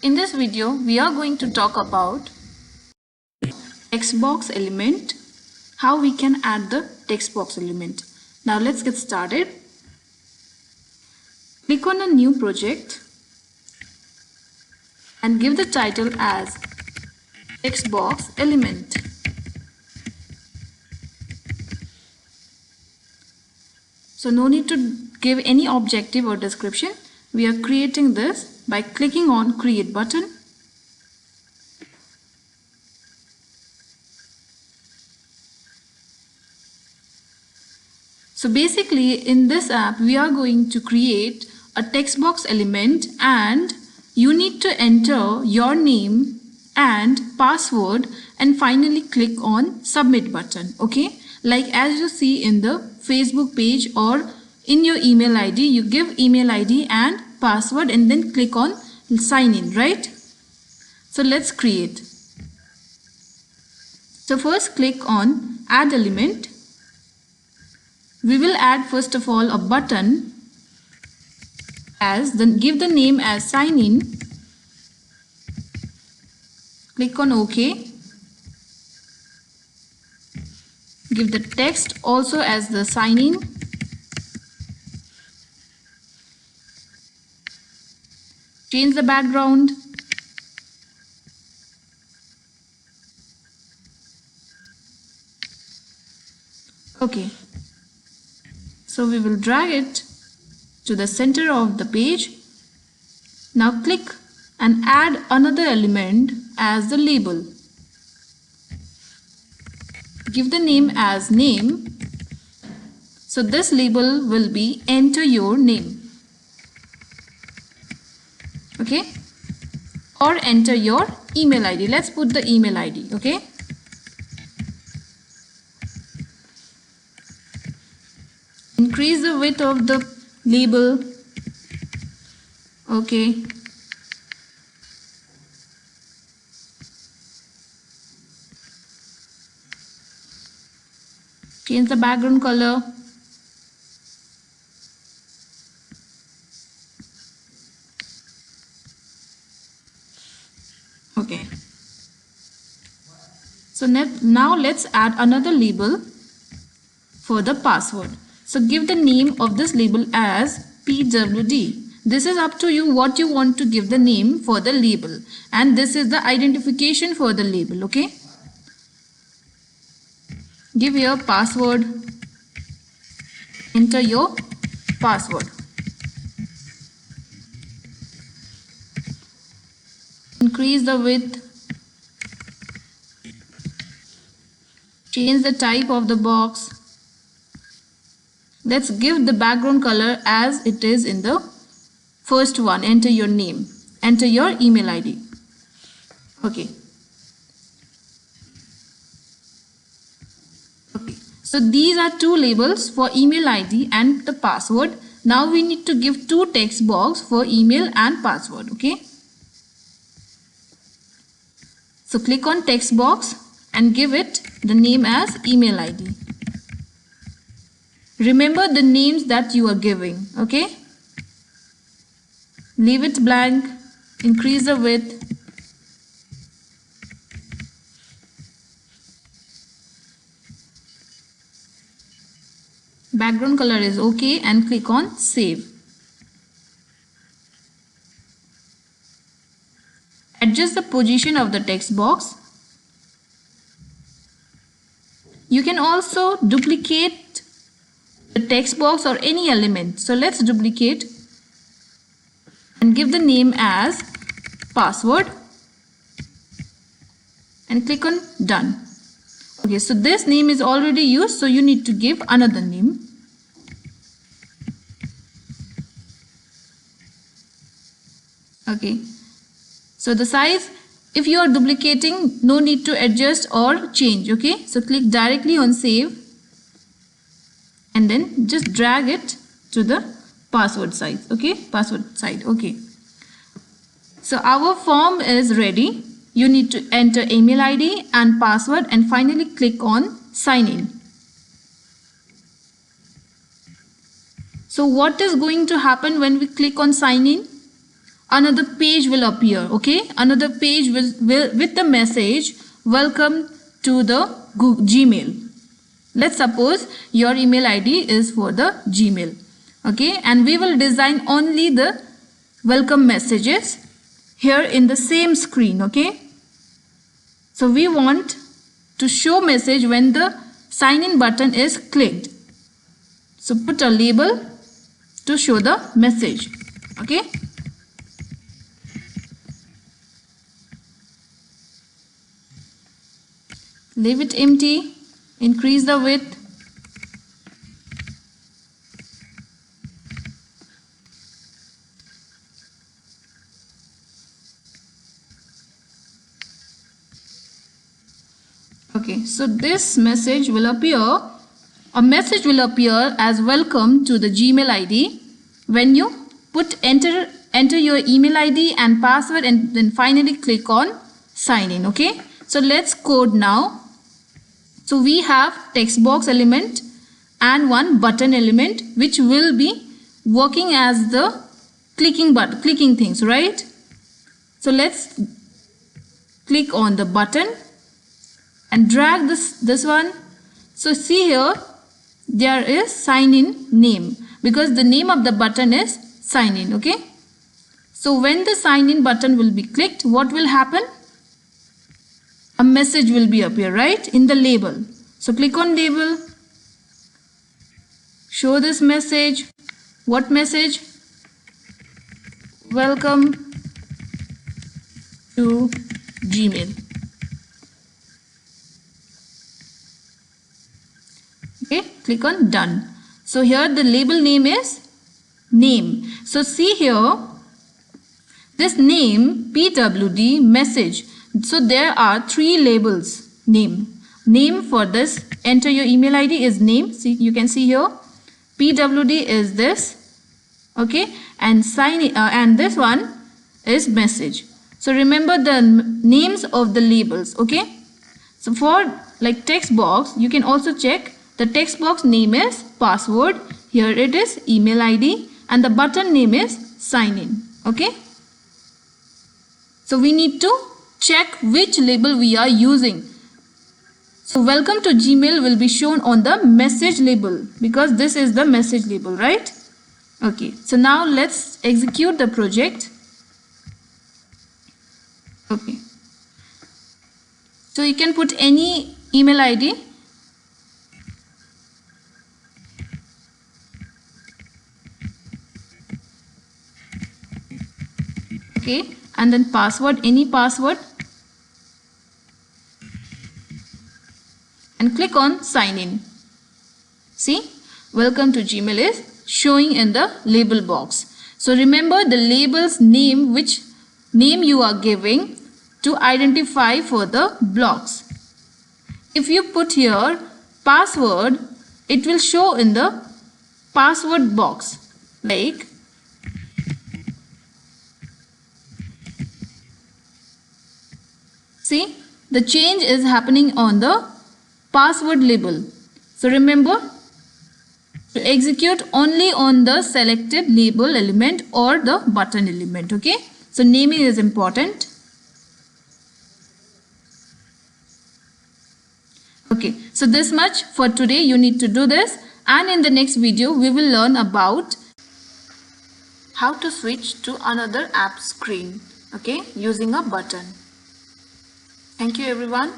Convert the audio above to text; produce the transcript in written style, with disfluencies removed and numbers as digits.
In this video, we are going to talk about text box element, how we can add the text box element. Now let's get started. Click on a new project and give the title as text box element. So no need to give any objective or description. We are creating this by clicking on create button. So basically in this app we are going to create a text box element and you need to enter your name and password and finally click on submit button. Okay, like as you see in the Facebook page or in your email ID, you give email ID and password and then click on sign in, right? So let's create. So first click on add element. We will add first of all a button give the name as sign in. Click on OK. Give the text also as the sign in. Change the background. Okay. So we will drag it to the center of the page. Now click and add another element as the label. Give the name as name. So this label will be enter your name. Okay, or enter your email ID. Let's put the email ID. Okay, increase the width of the label. Okay, change the background color. Okay, so now let's add another label for the password. So give the name of this label as PWD. This is up to you what you want to give the name for the label, and this is the identification for the label. Okay, give your password, enter your password. Increase the width, change the type of the box. Let's give the background color as it is in the first one. Enter your name, enter your email ID. Okay. Okay. So these are two labels for email ID and the password. Now we need to give two text box for email and password. Okay. So click on text box and give it the name as email ID. Remember the names that you are giving. Okay. Leave it blank. Increase the width. Background color is okay and click on save. Adjust the position of the text box. You can also duplicate the text box or any element. So let's duplicate and give the name as password and click on done. Okay, so this name is already used, so you need to give another name. Okay, so the size, if you are duplicating, no need to adjust or change. Okay, so click directly on save and then just drag it to the password side. Okay, password side. Okay, so our form is ready. You need to enter email ID and password and finally click on sign in. So what is going to happen when we click on sign in? another page will appear. Okay, another page will with the message welcome to the Gmail. Let's suppose your email ID is for the Gmail. Okay, and we will design only the welcome messages here in the same screen. Okay, so we want to show message when the sign in button is clicked. So put a label to show the message. Okay, leave it empty, increase the width. Okay, so this message will appear, a message will appear as welcome to the Gmail ID when you enter your email ID and password and then finally click on sign in. Okay, so let's code now. So we have text box element and one button element which will be working as the clicking things, right? So let's click on the button and drag this one. So see here, there is sign in name because the name of the button is sign in. Okay, so when the sign in button will be clicked, what will happen? A message will be appear, right, in the label. So click on label, show this message. What message? Welcome to Gmail. Okay, click on done. So here the label name is name. So see here, this name PWD message. So there are three labels. Name for this enter your email ID is name. See, you can see here PWD is this. Okay, and and this one is message. So remember the names of the labels. Okay, so for like text box, you can also check the text box name is password. Here it is email ID and the button name is sign in. Okay, so we need to check which label we are using. So welcome to Gmail will be shown on the message label because this is the message label, right? Okay, so now let's execute the project. Okay, so you can put any email ID. Okay, and then password, any password, and click on sign in. See, welcome to Gmail is showing in the label box. So remember the label's name, which name you are giving to identify for the blocks. If you put here password, it will show in the password box like see, the change is happening on the password label. So remember to execute only on the selected label element or the button element. Okay, so naming is important. Okay, so this much for today. You need to do this, and in the next video we will learn about how to switch to another app screen, okay, using a button. Thank you everyone.